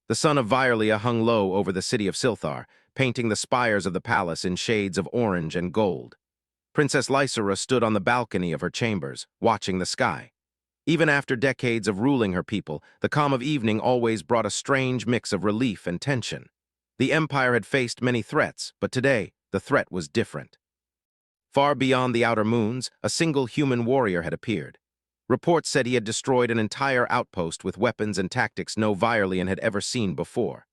The sun of Violia hung low over the city of Silthar, painting the spires of the palace in shades of orange and gold. Princess Lysera stood on the balcony of her chambers, watching the sky. Even after decades of ruling her people, the calm of evening always brought a strange mix of relief and tension. The empire had faced many threats, but today, the threat was different. Far beyond the outer moons, a single human warrior had appeared. Reports said he had destroyed an entire outpost with weapons and tactics no Violian had ever seen before.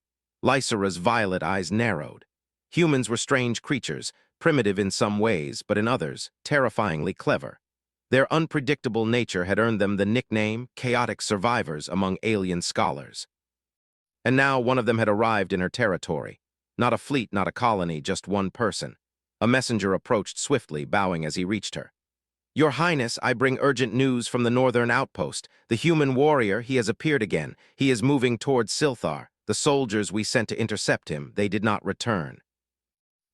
Lysera's violet eyes narrowed. Humans were strange creatures, primitive in some ways, but in others, terrifyingly clever. Their unpredictable nature had earned them the nickname chaotic survivors among alien scholars. And now one of them had arrived in her territory. Not a fleet, not a colony, just one person. A messenger approached swiftly, bowing as he reached her. "Your Highness, I bring urgent news from the northern outpost. The human warrior, he has appeared again. He is moving towards Silthar. The soldiers we sent to intercept him, they did not return."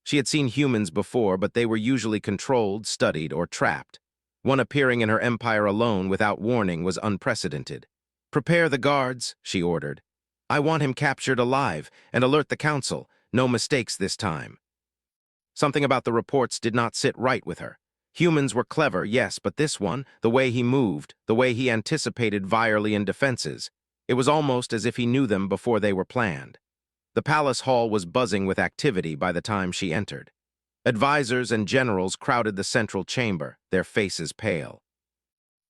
She had seen humans before, but they were usually controlled, studied, or trapped. One appearing in her empire alone without warning was unprecedented. "Prepare the guards," she ordered. "I want him captured alive, and alert the council. No mistakes this time." Something about the reports did not sit right with her. Humans were clever, yes, but this one, the way he moved, the way he anticipated Violian defenses, it was almost as if he knew them before they were planned. The palace hall was buzzing with activity by the time she entered. Advisors and generals crowded the central chamber, their faces pale.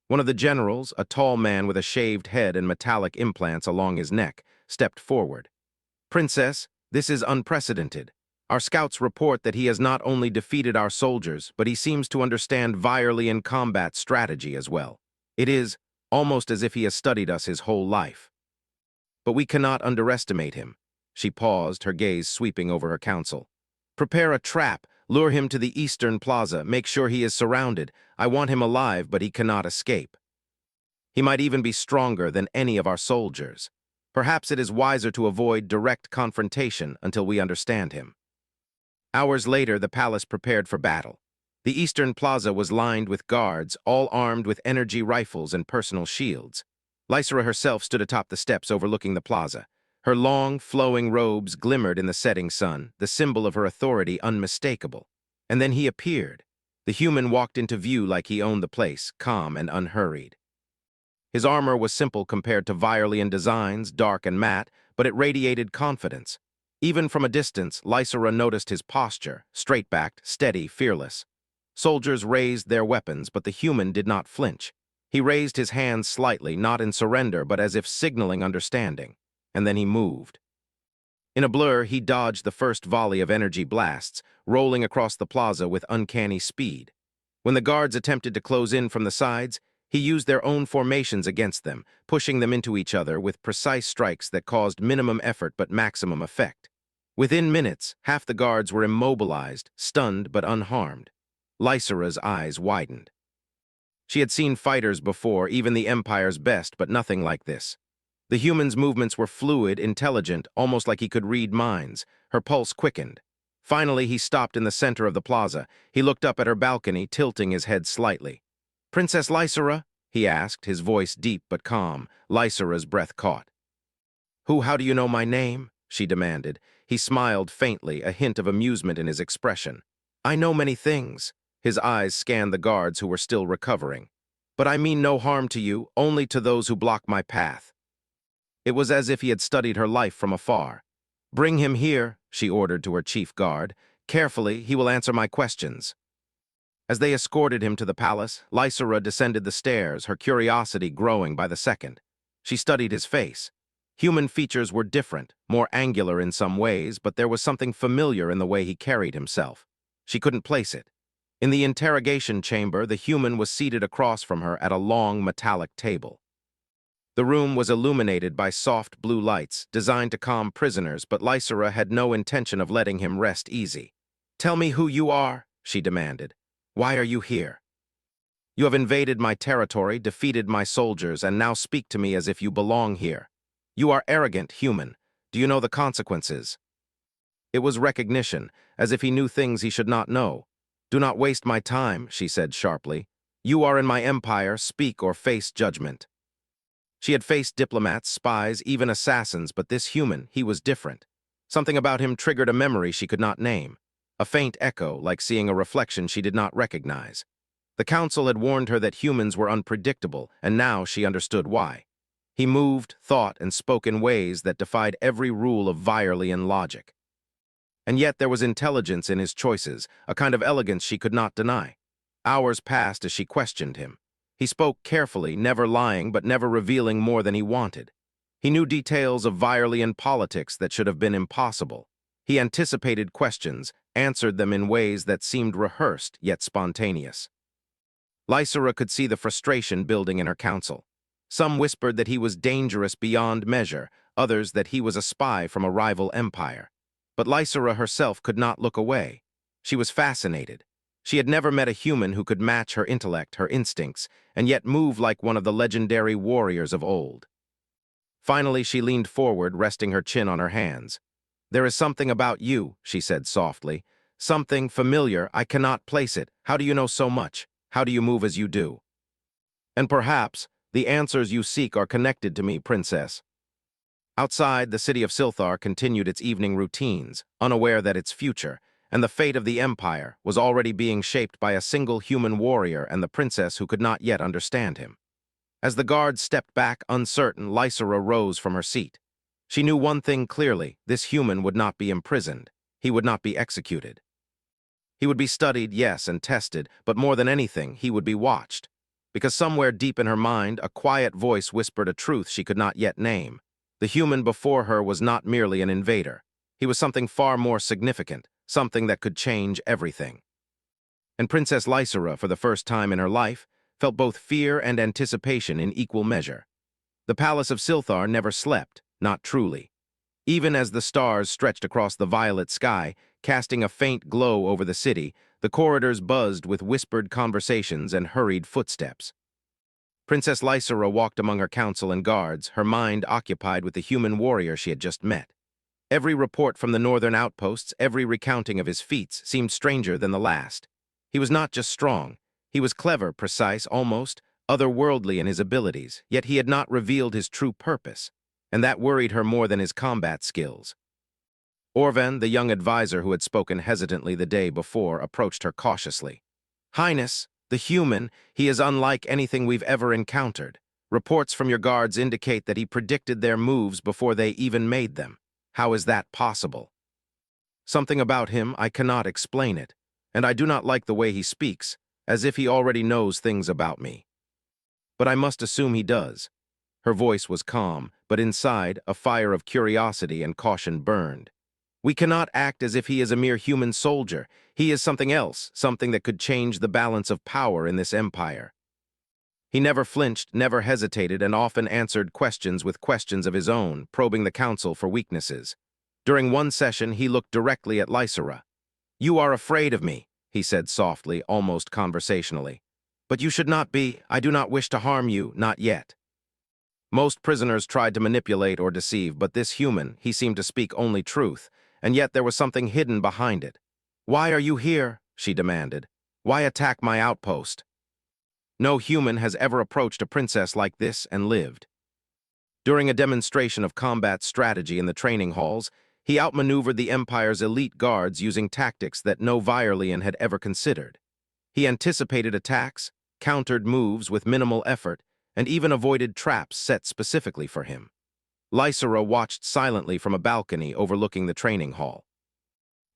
One of the generals, a tall man with a shaved head and metallic implants along his neck, stepped forward. "Princess, this is unprecedented. Our scouts report that he has not only defeated our soldiers, but he seems to understand Violian combat strategy as well. It is almost as if he has studied us his whole life. But we cannot underestimate him." She paused, her gaze sweeping over her council. "Prepare a trap, lure him to the eastern plaza, make sure he is surrounded. I want him alive, but he cannot escape. He might even be stronger than any of our soldiers. Perhaps it is wiser to avoid direct confrontation until we understand him." Hours later, the palace prepared for battle. The eastern plaza was lined with guards, all armed with energy rifles and personal shields. Lysera herself stood atop the steps overlooking the plaza. Her long, flowing robes glimmered in the setting sun, the symbol of her authority unmistakable. And then he appeared. The human walked into view like he owned the place, calm and unhurried. His armor was simple compared to Violian designs, dark and matte, but it radiated confidence. Even from a distance, Lysera noticed his posture, straight-backed, steady, fearless. Soldiers raised their weapons, but the human did not flinch. He raised his hands slightly, not in surrender, but as if signaling understanding. And then he moved. In a blur, he dodged the first volley of energy blasts, rolling across the plaza with uncanny speed. When the guards attempted to close in from the sides, he used their own formations against them, pushing them into each other with precise strikes that caused minimum effort but maximum effect. Within minutes, half the guards were immobilized, stunned but unharmed. Lysera's eyes widened. She had seen fighters before, even the Empire's best, but nothing like this. The human's movements were fluid, intelligent, almost like he could read minds. Her pulse quickened. Finally, he stopped in the center of the plaza. He looked up at her balcony, tilting his head slightly. "Princess Lysera?" he asked, his voice deep but calm. Lysera's breath caught. How do you know my name?" she demanded. He smiled faintly, a hint of amusement in his expression. "I know many things." His eyes scanned the guards who were still recovering. "But I mean no harm to you, only to those who block my path." It was as if he had studied her life from afar. "Bring him here," she ordered to her chief guard. "Carefully, he will answer my questions." As they escorted him to the palace, Lysera descended the stairs, her curiosity growing by the second. She studied his face. Human features were different, more angular in some ways, but there was something familiar in the way he carried himself. She couldn't place it. In the interrogation chamber, the human was seated across from her at a long metallic table. The room was illuminated by soft blue lights, designed to calm prisoners, but Lysera had no intention of letting him rest easy. "Tell me who you are," she demanded. "Why are you here? You have invaded my territory, defeated my soldiers, and now speak to me as if you belong here. You are arrogant, human. Do you know the consequences?" It was recognition, as if he knew things he should not know. "Do not waste my time," she said sharply. "You are in my empire, speak or face judgment." She had faced diplomats, spies, even assassins, but this human, he was different. Something about him triggered a memory she could not name, a faint echo like seeing a reflection she did not recognize. The council had warned her that humans were unpredictable, and now she understood why. He moved, thought, and spoke in ways that defied every rule of Virelian logic. And yet there was intelligence in his choices, a kind of elegance she could not deny. Hours passed as she questioned him. He spoke carefully, never lying but never revealing more than he wanted. He knew details of Virelian politics that should have been impossible. He anticipated questions, answered them in ways that seemed rehearsed yet spontaneous. Lysera could see the frustration building in her council. Some whispered that he was dangerous beyond measure, others that he was a spy from a rival empire. But Lysera herself could not look away. She was fascinated. She had never met a human who could match her intellect, her instincts, and yet move like one of the legendary warriors of old. Finally, she leaned forward, resting her chin on her hands. "There is something about you," she said softly. "Something familiar. I cannot place it. How do you know so much? How do you move as you do? And perhaps the answers you seek are connected to me, Princess." Outside, the city of Silthar continued its evening routines, unaware that its future, and the fate of the Empire, was already being shaped by a single human warrior and the princess who could not yet understand him. As the guards stepped back, uncertain, Lysera rose from her seat. She knew one thing clearly: this human would not be imprisoned. He would not be executed. He would be studied, yes, and tested, but more than anything, he would be watched. Because somewhere deep in her mind, a quiet voice whispered a truth she could not yet name. The human before her was not merely an invader. He was something far more significant, something that could change everything. And Princess Lysera, for the first time in her life, felt both fear and anticipation in equal measure. The palace of Silthar never slept, not truly. Even as the stars stretched across the violet sky, casting a faint glow over the city, the corridors buzzed with whispered conversations and hurried footsteps. Princess Lysera walked among her council and guards, her mind occupied with the human warrior she had just met. Every report from the northern outposts, every recounting of his feats, seemed stranger than the last. He was not just strong. He was clever, precise, almost otherworldly in his abilities, yet he had not revealed his true purpose, and that worried her more than his combat skills. Orvan, the young advisor who had spoken hesitantly the day before, approached her cautiously. "Highness, the human, he is unlike anything we've ever encountered. Reports from your guards indicate that he predicted their moves before they even made them. How is that possible?" "Something about him, I cannot explain it, and I do not like the way he speaks, as if he already knows things about me. But I must assume he does." Her voice was calm, but inside, a fire of curiosity and caution burned. "We cannot act as if he is a mere human soldier. He is something else, something that could change the balance of power in this empire." He never flinched, never hesitated, and often answered questions with questions of his own, probing the council for weaknesses. During one session, he looked directly at Lysera. "You are afraid of me," he said softly, almost conversationally. "But you should not be. I do not wish to harm you, not yet." Most prisoners tried to manipulate or deceive, but this human, he seemed to speak only truth, and yet there was something hidden behind it. "Why are you here?" she demanded. "Why attack my outpost?" No human has ever approached a princess like this and lived. During a demonstration of combat strategy in the training halls, he outmaneuvered the Empire's elite guards using tactics that no Virelian had ever considered. He anticipated attacks, countered moves with minimal effort, and even avoided traps set specifically for him. Lysera watched silently from a balcony overlooking the training hall.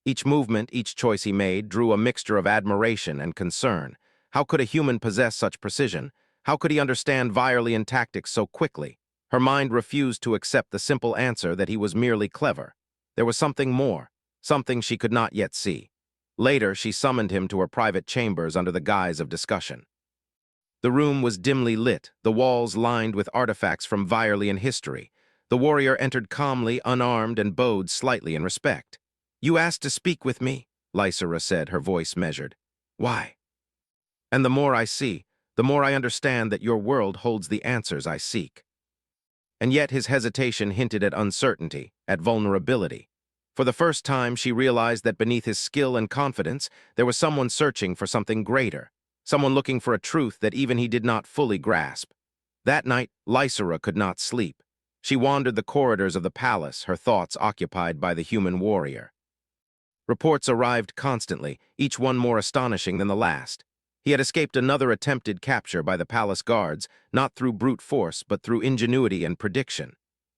Each movement, each choice he made, drew a mixture of admiration and concern. How could a human possess such precision? How could he understand Virelian tactics so quickly? Her mind refused to accept the simple answer that he was merely clever. There was something more, something she could not yet see. Later, she summoned him to her private chambers under the guise of discussion. The room was dimly lit, the walls lined with artifacts from Virelian history. The warrior entered calmly, unarmed, and bowed slightly in respect. "You asked to speak with me," Lysera said, her voice measured. "Why?" "And the more I see, the more I understand that your world holds the answers I seek." And yet his hesitation hinted at uncertainty, at vulnerability. For the first time, she realized that beneath his skill and confidence, there was someone searching for something greater, someone looking for a truth that even he did not fully grasp. That night, Lysera could not sleep. She wandered the corridors of the palace, her thoughts occupied by the human warrior. Reports arrived constantly, each one more astonishing than the last. He had escaped another attempted capture by the palace guards, not through brute force, but through ingenuity and prediction.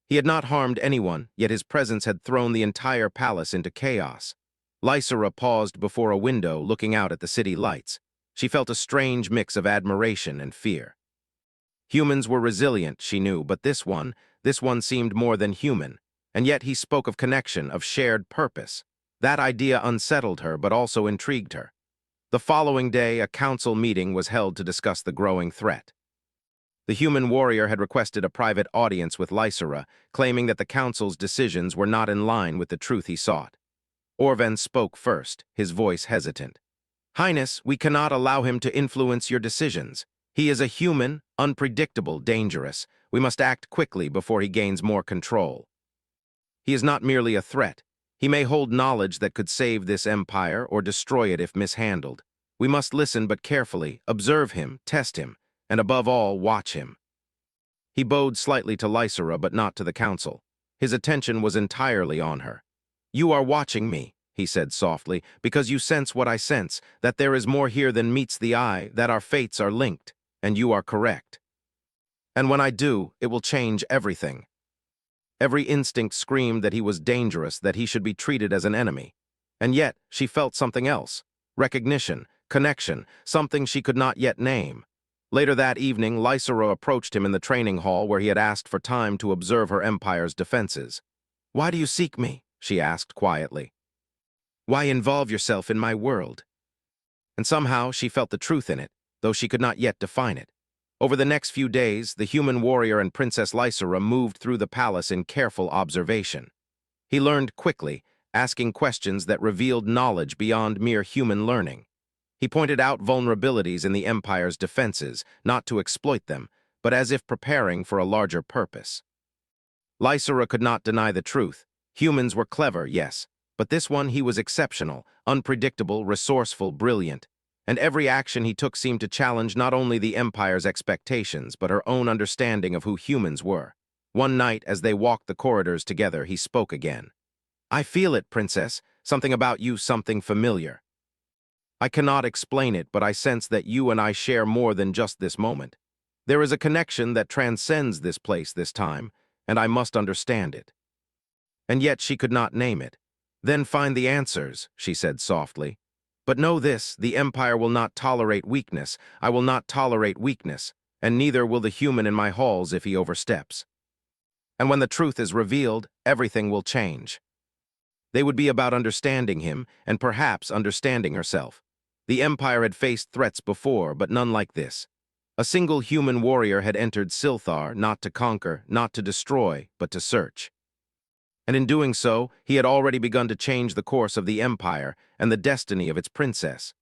He had not harmed anyone, yet his presence had thrown the entire palace into chaos. Lysera paused before a window, looking out at the city lights. She felt a strange mix of admiration and fear. Humans were resilient, she knew, but this one seemed more than human. And yet he spoke of connection, of shared purpose. That idea unsettled her, but also intrigued her. The following day, a council meeting was held to discuss the growing threat. The human warrior had requested a private audience with Lysera, claiming that the council's decisions were not in line with the truth he sought. Orven spoke first, his voice hesitant. "Highness, we cannot allow him to influence your decisions. He is a human, unpredictable, dangerous. We must act quickly before he gains more control. He is not merely a threat. He may hold knowledge that could save this empire or destroy it if mishandled. We must listen but carefully, observe him, test him, and above all, watch him." He bowed slightly to Lysera, but not to the council. His attention was entirely on her. "You are watching me," he said softly, "because you sense what I sense, that there is more here than meets the eye, that our fates are linked, and you are correct. And when I do, it will change everything." Every instinct screamed that he was dangerous, that he should be treated as an enemy. And yet, she felt something else. Recognition, connection, something she could not yet name. Later that evening, Lysera approached him in the training hall where he had asked for time to observe her empire's defenses. "Why do you seek me?" she asked quietly. "Why involve yourself in my world?" And somehow she felt the truth in it, though she could not yet define it. Over the next few days, the human warrior and Princess Lysera moved through the palace in careful observation. He learned quickly, asking questions that revealed knowledge beyond mere human learning. He pointed out vulnerabilities in the Empire's defenses, not to exploit them, but as if preparing for a larger purpose. Lysera could not deny the truth. Humans were clever, yes, but this one he was exceptional, unpredictable, resourceful, brilliant. And every action he took seemed to challenge not only the Empire's expectations, but her own understanding of who humans were. One night, as they walked the corridors together, he spoke again. "I feel it, Princess. Something about you, something familiar. I cannot explain it, but I sense that you and I share more than just this moment. There is a connection that transcends this place, this time, and I must understand it." And yet she could not name it. "Then find the answers," she said softly. "But know this, the Empire will not tolerate weakness. I will not tolerate weakness, and neither will the human in my halls if he oversteps. And when the truth is revealed, everything will change." They would be about understanding him, and perhaps understanding herself. The Empire had faced threats before, but none like this. A single human warrior had entered Silthar, not to conquer, not to destroy, but to search. And in doing so, he had already begun to change the course of the Empire and the destiny of its princess.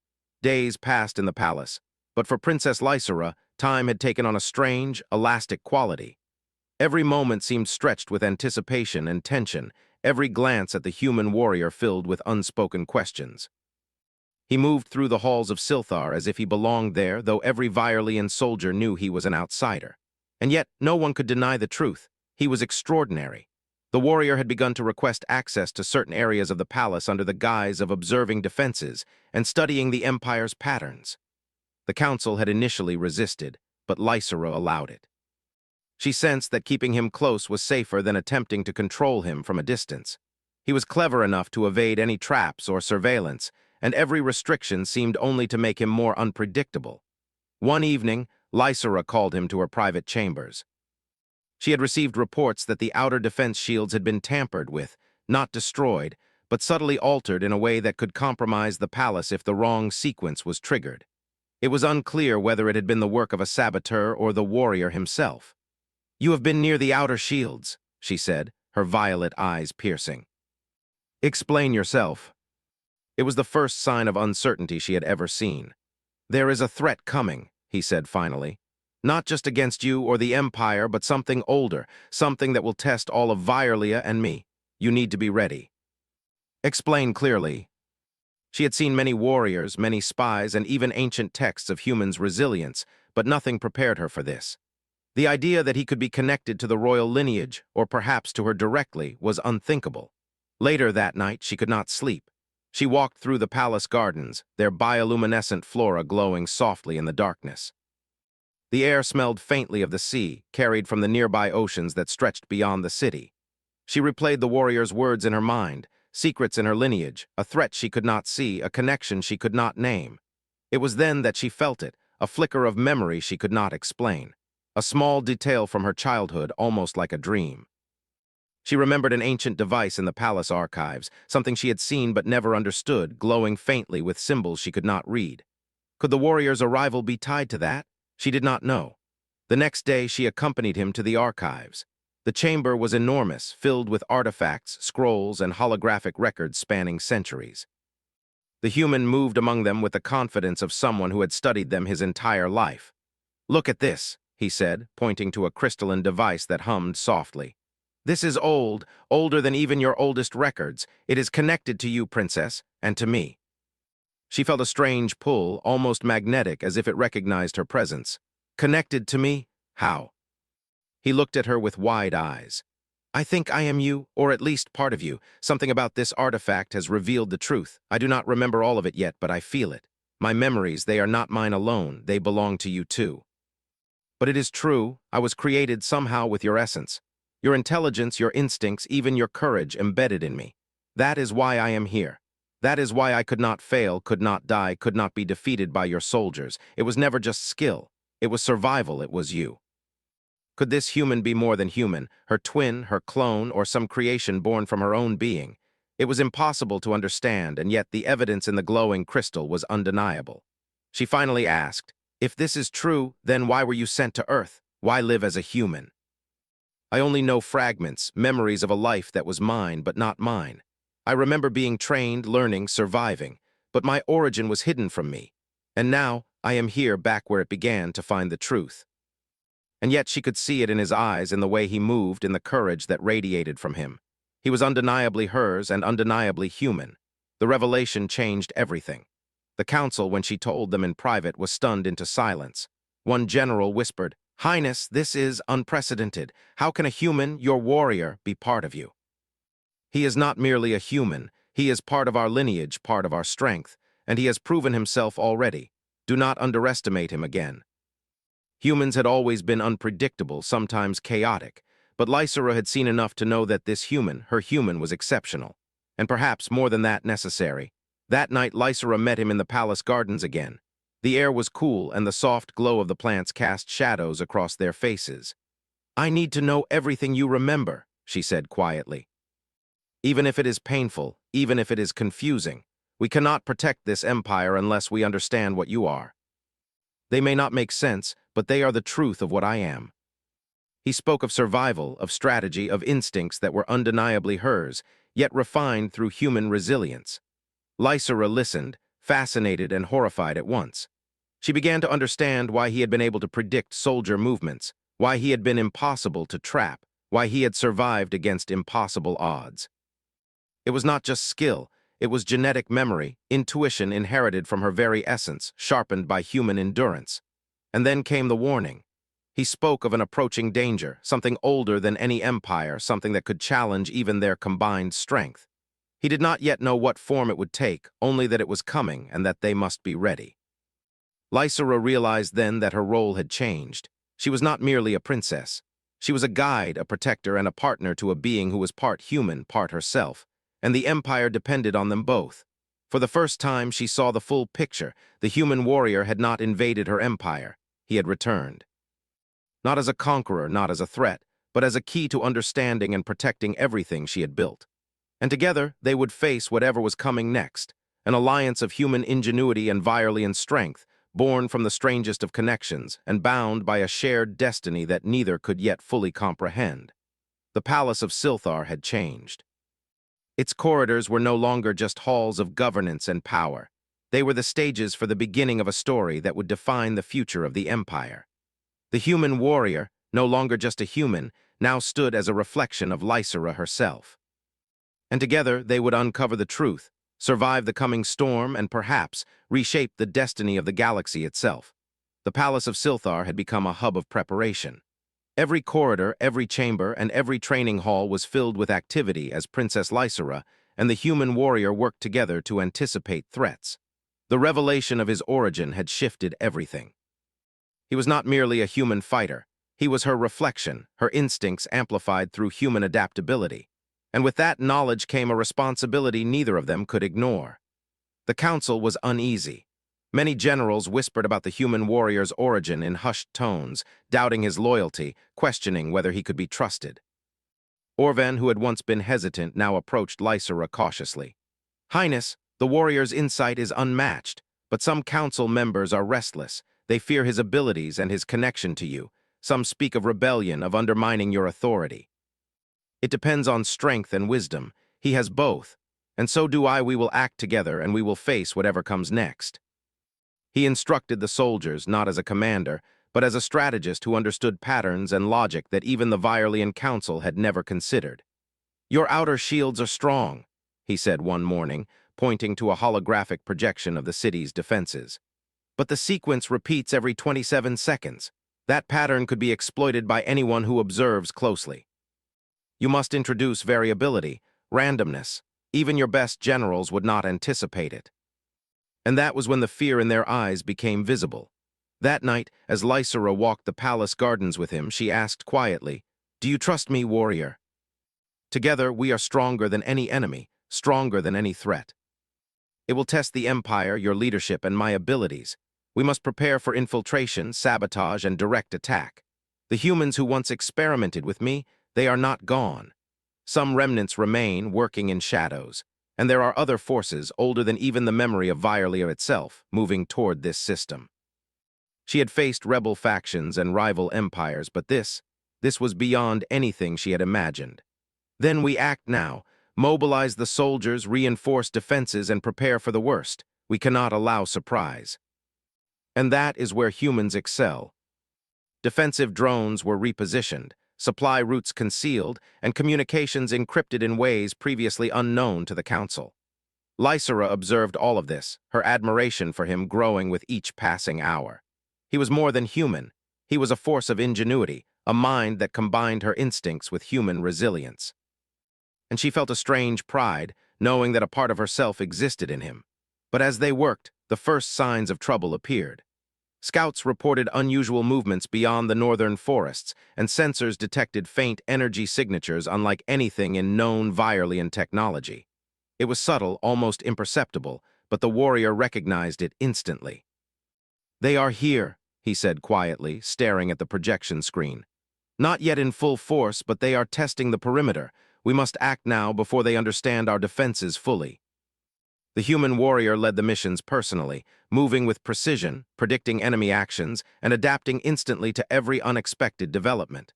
Days passed in the palace, but for Princess Lysera, time had taken on a strange, elastic quality. Every moment seemed stretched with anticipation and tension, every glance at the human warrior filled with unspoken questions. He moved through the halls of Silthar as if he belonged there, though every Virelian soldier knew he was an outsider. And yet, no one could deny the truth. He was extraordinary. The warrior had begun to request access to certain areas of the palace under the guise of observing defenses and studying the Empire's patterns. The council had initially resisted, but Lysera allowed it. She sensed that keeping him close was safer than attempting to control him from a distance. He was clever enough to evade any traps or surveillance, and every restriction seemed only to make him more unpredictable. One evening, Lysera called him to her private chambers. She had received reports that the outer defense shields had been tampered with, not destroyed, but subtly altered in a way that could compromise the palace if the wrong sequence was triggered. It was unclear whether it had been the work of a saboteur or the warrior himself. "You have been near the outer shields," she said, her violet eyes piercing. "Explain yourself." It was the first sign of uncertainty she had ever seen. "There is a threat coming," he said finally. "Not just against you or the Empire, but something older, something that will test all of Virelia and me. You need to be ready." "Explain clearly." She had seen many warriors, many spies, and even ancient texts of humans' resilience, but nothing prepared her for this. The idea that he could be connected to the royal lineage, or perhaps to her directly, was unthinkable. Later that night, she could not sleep. She walked through the palace gardens, their bioluminescent flora glowing softly in the darkness. The air smelled faintly of the sea, carried from the nearby oceans that stretched beyond the city. She replayed the warrior's words in her mind, secrets in her lineage, a threat she could not see, a connection she could not name. It was then that she felt it, a flicker of memory she could not explain. A small detail from her childhood, almost like a dream. She remembered an ancient device in the palace archives, something she had seen but never understood, glowing faintly with symbols she could not read. Could the warrior's arrival be tied to that? She did not know. The next day, she accompanied him to the archives. The chamber was enormous, filled with artifacts, scrolls, and holographic records spanning centuries. The human moved among them with the confidence of someone who had studied them his entire life. "Look at this," he said, pointing to a crystalline device that hummed softly. "This is old, older than even your oldest records. It is connected to you, princess, and to me." She felt a strange pull, almost magnetic, as if it recognized her presence. "Connected to me? How?" He looked at her with wide eyes. "I think I am you, or at least part of you. Something about this artifact has revealed the truth. I do not remember all of it yet, but I feel it. My memories, they are not mine alone. They belong to you too. But it is true, I was created somehow with your essence. Your intelligence, your instincts, even your courage embedded in me. That is why I am here. That is why I could not fail, could not die, could not be defeated by your soldiers. It was never just skill. It was survival, it was you." Could this human be more than human, her twin, her clone, or some creation born from her own being? It was impossible to understand, and yet the evidence in the glowing crystal was undeniable. She finally asked, "If this is true, then why were you sent to Earth? Why live as a human?" "I only know fragments, memories of a life that was mine, but not mine. I remember being trained, learning, surviving, but my origin was hidden from me. And now, I am here back where it began to find the truth." And yet she could see it in his eyes, in the way he moved, in the courage that radiated from him. He was undeniably hers and undeniably human. The revelation changed everything. The council, when she told them in private, was stunned into silence. One general whispered, "Highness, this is unprecedented. How can a human, your warrior, be part of you?" "He is not merely a human. He is part of our lineage, part of our strength, and he has proven himself already. Do not underestimate him again." Humans had always been unpredictable, sometimes chaotic, but Lysera had seen enough to know that this human, her human, was exceptional. And perhaps more than that necessary. That night, Lysera met him in the palace gardens again. The air was cool, and the soft glow of the plants cast shadows across their faces. "I need to know everything you remember," she said quietly. "Even if it is painful, even if it is confusing, we cannot protect this empire unless we understand what you are. They may not make sense, but they are the truth of what I am." He spoke of survival, of strategy, of instincts that were undeniably hers, yet refined through human resilience. Lysera listened, fascinated and horrified at once. She began to understand why he had been able to predict soldier movements, why he had been impossible to trap, why he had survived against impossible odds. It was not just skill, it was genetic memory, intuition inherited from her very essence, sharpened by human endurance. And then came the warning. He spoke of an approaching danger, something older than any empire, something that could challenge even their combined strength. He did not yet know what form it would take, only that it was coming and that they must be ready. Lysera realized then that her role had changed. She was not merely a princess. She was a guide, a protector, and a partner to a being who was part human, part herself, and the empire depended on them both. For the first time, she saw the full picture. The human warrior had not invaded her empire. He had returned. Not as a conqueror, not as a threat, but as a key to understanding and protecting everything she had built. And together, they would face whatever was coming next, an alliance of human ingenuity and Virelian strength, born from the strangest of connections and bound by a shared destiny that neither could yet fully comprehend. The palace of Silthar had changed. Its corridors were no longer just halls of governance and power. They were the stages for the beginning of a story that would define the future of the empire. The human warrior, no longer just a human, now stood as a reflection of Lysera herself. And together they would uncover the truth, survive the coming storm, and perhaps reshape the destiny of the galaxy itself. The Palace of Silthar had become a hub of preparation. Every corridor, every chamber, and every training hall was filled with activity as Princess Lysera and the human warrior worked together to anticipate threats. The revelation of his origin had shifted everything. He was not merely a human fighter. He was her reflection, her instincts amplified through human adaptability. And with that knowledge came a responsibility neither of them could ignore. The council was uneasy. Many generals whispered about the human warrior's origin in hushed tones, doubting his loyalty, questioning whether he could be trusted. Orven, who had once been hesitant, now approached Lysera cautiously. "Highness, the warrior's insight is unmatched, but some council members are restless. They fear his abilities and his connection to you. Some speak of rebellion, of undermining your authority. It depends on strength and wisdom. He has both, and so do I. We will act together, and we will face whatever comes next." He instructed the soldiers not as a commander, but as a strategist who understood patterns and logic that even the Virelian Council had never considered. "Your outer shields are strong," he said one morning, pointing to a holographic projection of the city's defenses. "But the sequence repeats every 27 seconds. That pattern could be exploited by anyone who observes closely. You must introduce variability, randomness. Even your best generals would not anticipate it." And that was when the fear in their eyes became visible. That night, as Lysera walked the palace gardens with him, she asked quietly, "Do you trust me, warrior? Together, we are stronger than any enemy, stronger than any threat. It will test the empire, your leadership, and my abilities. We must prepare for infiltration, sabotage, and direct attack. The humans who once experimented with me, they are not gone. Some remnants remain, working in shadows. And there are other forces, older than even the memory of Virelia itself, moving toward this system." She had faced rebel factions and rival empires, but this was beyond anything she had imagined. "Then we act now. Mobilize the soldiers, reinforce defenses, and prepare for the worst. We cannot allow surprise." And that is where humans excel. Defensive drones were repositioned, supply routes concealed, and communications encrypted in ways previously unknown to the Council. Lysera observed all of this, her admiration for him growing with each passing hour. He was more than human. He was a force of ingenuity, a mind that combined her instincts with human resilience. And she felt a strange pride, knowing that a part of herself existed in him. But as they worked, the first signs of trouble appeared. Scouts reported unusual movements beyond the northern forests, and sensors detected faint energy signatures unlike anything in known Virelian technology. It was subtle, almost imperceptible, but the warrior recognized it instantly. "They are here," he said quietly, staring at the projection screen. "Not yet in full force, but they are testing the perimeter. We must act now before they understand our defenses fully." The human warrior led the missions personally, moving with precision, predicting enemy actions, and adapting instantly to every unexpected development.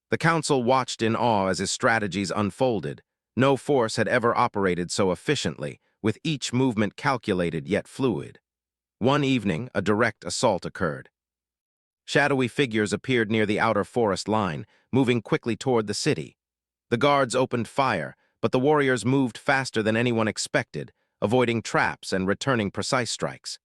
The Council watched in awe as his strategies unfolded. No force had ever operated so efficiently, with each movement calculated yet fluid. One evening, a direct assault occurred. Shadowy figures appeared near the outer forest line, moving quickly toward the city. The guards opened fire, but the warriors moved faster than anyone expected, avoiding traps and returning precise strikes.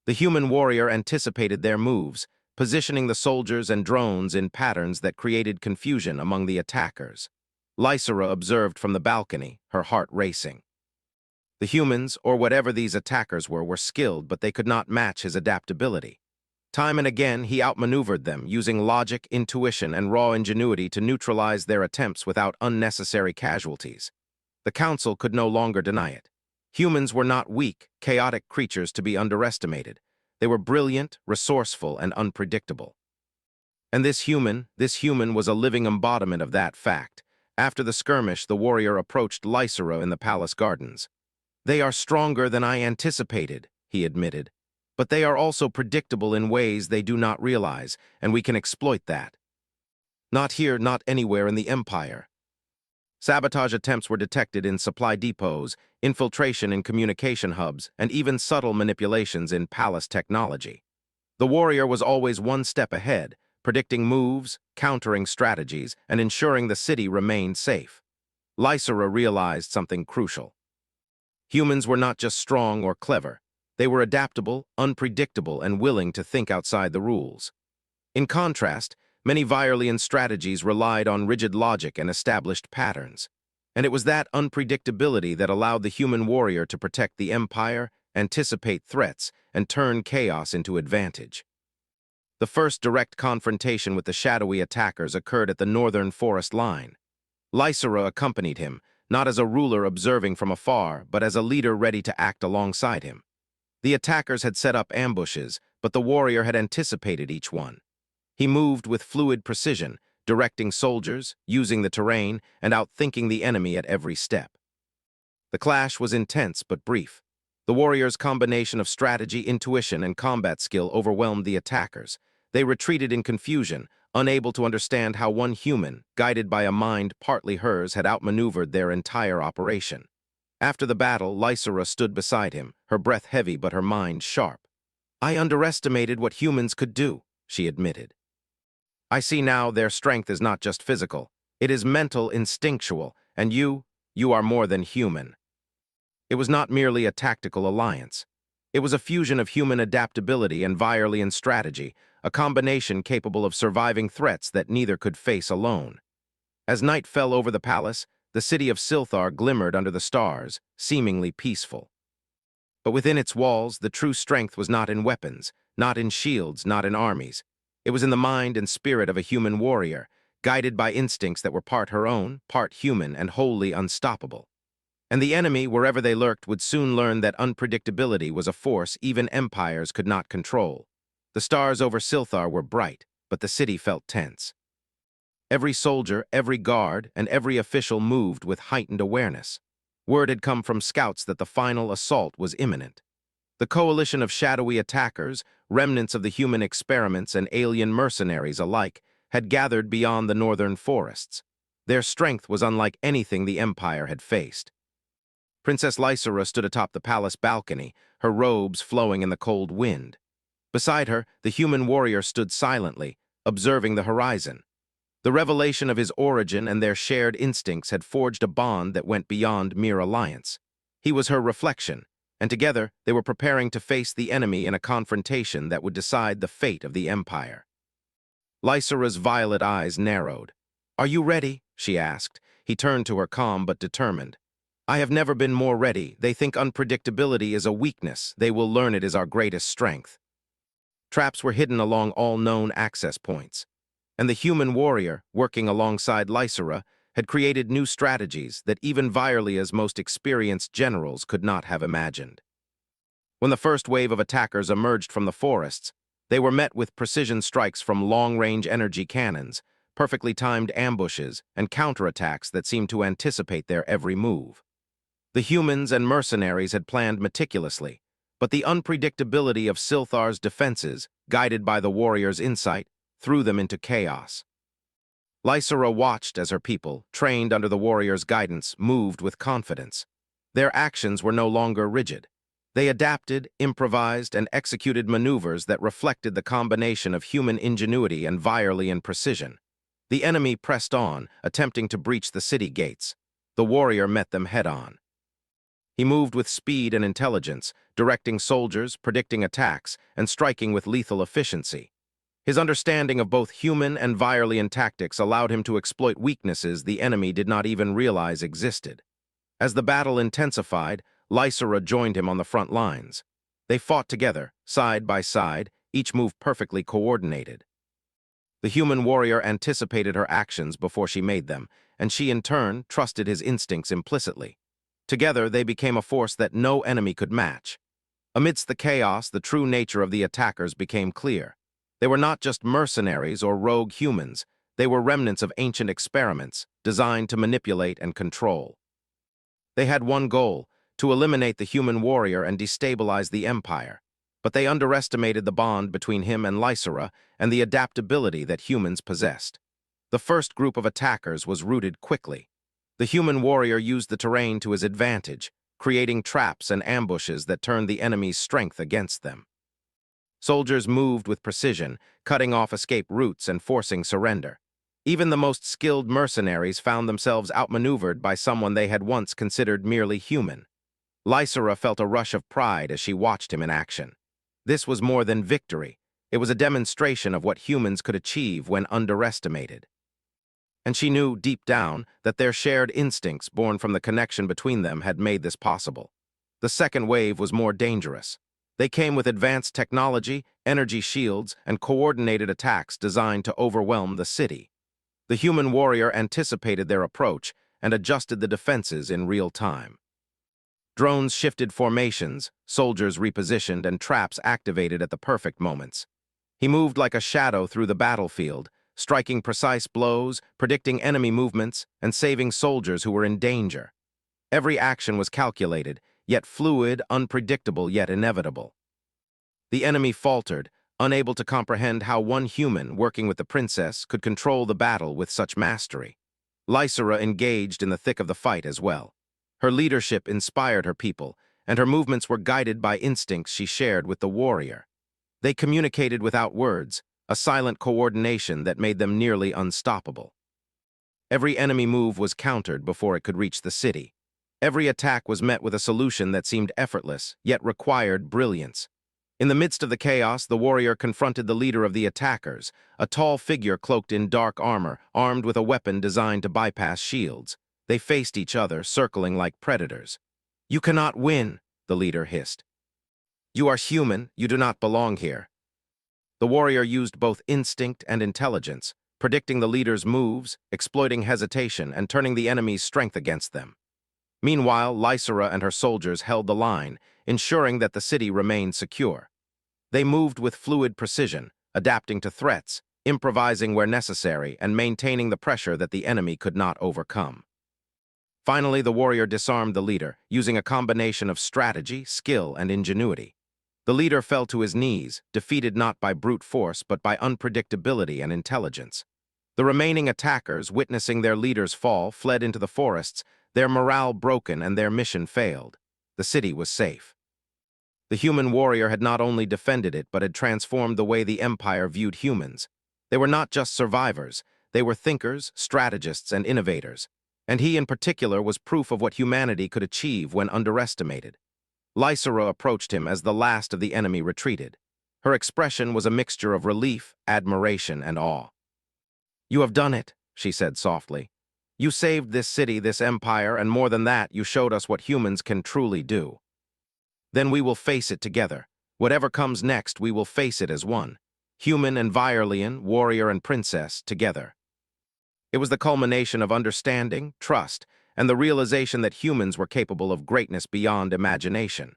The human warrior anticipated their moves, positioning the soldiers and drones in patterns that created confusion among the attackers. Lysera observed from the balcony, her heart racing. The humans, or whatever these attackers were skilled, but they could not match his adaptability. Time and again, he outmaneuvered them, using logic, intuition, and raw ingenuity to neutralize their attempts without unnecessary casualties. The Council could no longer deny it. Humans were not weak, chaotic creatures to be underestimated. They were brilliant, resourceful, and unpredictable. And this human was a living embodiment of that fact. After the skirmish, the warrior approached Lysera in the palace gardens. "They are stronger than I anticipated," he admitted. "But they are also predictable in ways they do not realize, and we can exploit that. Not here, not anywhere in the Empire." Sabotage attempts were detected in supply depots, infiltration in communication hubs, and even subtle manipulations in palace technology. The warrior was always one step ahead, predicting moves, countering strategies, and ensuring the city remained safe. Lysera realized something crucial. Humans were not just strong or clever. They were adaptable, unpredictable, and willing to think outside the rules. In contrast, Many Viorlian strategies relied on rigid logic and established patterns. And it was that unpredictability that allowed the human warrior to protect the empire, anticipate threats, and turn chaos into advantage. The first direct confrontation with the shadowy attackers occurred at the northern forest line. Lysera accompanied him, not as a ruler observing from afar, but as a leader ready to act alongside him. The attackers had set up ambushes, but the warrior had anticipated each one. He moved with fluid precision, directing soldiers, using the terrain, and outthinking the enemy at every step. The clash was intense but brief. The warriors' combination of strategy, intuition, and combat skill overwhelmed the attackers. They retreated in confusion, unable to understand how one human, guided by a mind partly hers, had outmaneuvered their entire operation. After the battle, Lysera stood beside him, her breath heavy but her mind sharp. "I underestimated what humans could do," she admitted. "I see now their strength is not just physical. It is mental, instinctual, and you are more than human." It was not merely a tactical alliance. It was a fusion of human adaptability and Viorlian strategy, a combination capable of surviving threats that neither could face alone. As night fell over the palace, the city of Silthar glimmered under the stars, seemingly peaceful. But within its walls, the true strength was not in weapons, not in shields, not in armies. It was in the mind and spirit of a human warrior, guided by instincts that were part her own, part human, and wholly unstoppable. And the enemy, wherever they lurked, would soon learn that unpredictability was a force even empires could not control. The stars over Silthar were bright, but the city felt tense. Every soldier, every guard, and every official moved with heightened awareness. Word had come from scouts that the final assault was imminent. The coalition of shadowy attackers, remnants of the human experiments and alien mercenaries alike, had gathered beyond the northern forests. Their strength was unlike anything the Empire had faced. Princess Lysera stood atop the palace balcony, her robes flowing in the cold wind. Beside her, the human warrior stood silently, observing the horizon. The revelation of his origin and their shared instincts had forged a bond that went beyond mere alliance. He was her reflection, and together they were preparing to face the enemy in a confrontation that would decide the fate of the Empire. Lysera's violet eyes narrowed. "Are you ready?" she asked. He turned to her, calm but determined. "I have never been more ready. They think unpredictability is a weakness. They will learn it is our greatest strength." Traps were hidden along all known access points, and the human warrior, working alongside Lysera, had created new strategies that even Viorlia's most experienced generals could not have imagined. When the first wave of attackers emerged from the forests, they were met with precision strikes from long-range energy cannons, perfectly timed ambushes, and counterattacks that seemed to anticipate their every move. The humans and mercenaries had planned meticulously, but the unpredictability of Silthar's defenses, guided by the warrior's insight, threw them into chaos. Lysera watched as her people, trained under the warrior's guidance, moved with confidence. Their actions were no longer rigid. They adapted, improvised, and executed maneuvers that reflected the combination of human ingenuity and Viorlian precision. The enemy pressed on, attempting to breach the city gates. The warrior met them head-on. He moved with speed and intelligence, directing soldiers, predicting attacks, and striking with lethal efficiency. His understanding of both human and Viorlian tactics allowed him to exploit weaknesses the enemy did not even realize existed. As the battle intensified, Lysera joined him on the front lines. They fought together, side by side, each move perfectly coordinated. The human warrior anticipated her actions before she made them, and she in turn trusted his instincts implicitly. Together, they became a force that no enemy could match. Amidst the chaos, the true nature of the attackers became clear. They were not just mercenaries or rogue humans. They were remnants of ancient experiments, designed to manipulate and control. They had one goal, to eliminate the human warrior and destabilize the Empire. But they underestimated the bond between him and Lysera and the adaptability that humans possessed. The first group of attackers was routed quickly. The human warrior used the terrain to his advantage, creating traps and ambushes that turned the enemy's strength against them. Soldiers moved with precision, cutting off escape routes and forcing surrender. Even the most skilled mercenaries found themselves outmaneuvered by someone they had once considered merely human. Lysera felt a rush of pride as she watched him in action. This was more than victory. It was a demonstration of what humans could achieve when underestimated. And she knew, deep down, that their shared instincts born from the connection between them had made this possible. The second wave was more dangerous. They came with advanced technology, energy shields, and coordinated attacks designed to overwhelm the city. The human warrior anticipated their approach and adjusted the defenses in real time. Drones shifted formations, soldiers repositioned, and traps activated at the perfect moments. He moved like a shadow through the battlefield, striking precise blows, predicting enemy movements, and saving soldiers who were in danger. Every action was calculated, yet fluid, unpredictable, yet inevitable. The enemy faltered, unable to comprehend how one human working with the princess could control the battle with such mastery. Lysera engaged in the thick of the fight as well. Her leadership inspired her people, and her movements were guided by instincts she shared with the warrior. They communicated without words, a silent coordination that made them nearly unstoppable. Every enemy move was countered before it could reach the city. Every attack was met with a solution that seemed effortless, yet required brilliance. In the midst of the chaos, the warrior confronted the leader of the attackers, a tall figure cloaked in dark armor, armed with a weapon designed to bypass shields. They faced each other, circling like predators. "You cannot win," the leader hissed. "You are human, you do not belong here." The warrior used both instinct and intelligence, predicting the leader's moves, exploiting hesitation, and turning the enemy's strength against them. Meanwhile, Lysera and her soldiers held the line, ensuring that the city remained secure. They moved with fluid precision, adapting to threats, improvising where necessary, and maintaining the pressure that the enemy could not overcome. Finally, the warrior disarmed the leader, using a combination of strategy, skill, and ingenuity. The leader fell to his knees, defeated not by brute force but by unpredictability and intelligence. The remaining attackers, witnessing their leader's fall, fled into the forests, their morale broken and their mission failed. The city was safe. The human warrior had not only defended it but had transformed the way the Empire viewed humans. They were not just survivors, they were thinkers, strategists, and innovators. And he in particular was proof of what humanity could achieve when underestimated. Lysera approached him as the last of the enemy retreated. Her expression was a mixture of relief, admiration, and awe. "You have done it," she said softly. "You saved this city, this empire, and more than that, you showed us what humans can truly do. Then we will face it together. Whatever comes next, we will face it as one. Human and Viorlian, warrior and princess, together." It was the culmination of understanding, trust, and the realization that humans were capable of greatness beyond imagination.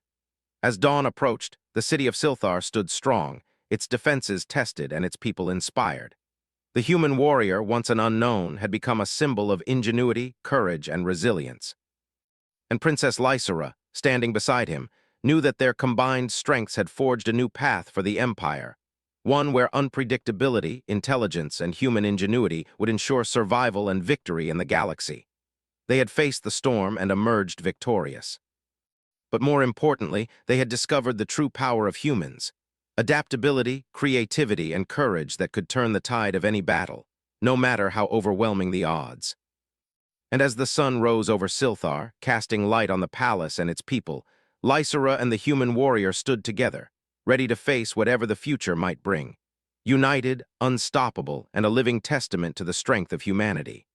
As dawn approached, the city of Silthar stood strong, its defenses tested and its people inspired. The human warrior, once an unknown, had become a symbol of ingenuity, courage, and resilience. And Princess Lysera, standing beside him, knew that their combined strengths had forged a new path for the Empire, one where unpredictability, intelligence, and human ingenuity would ensure survival and victory in the galaxy. They had faced the storm and emerged victorious. But more importantly, they had discovered the true power of humans: adaptability, creativity, and courage that could turn the tide of any battle, no matter how overwhelming the odds. And as the sun rose over Silthar, casting light on the palace and its people, Lysera and the human warrior stood together, ready to face whatever the future might bring. United, unstoppable, and a living testament to the strength of humanity.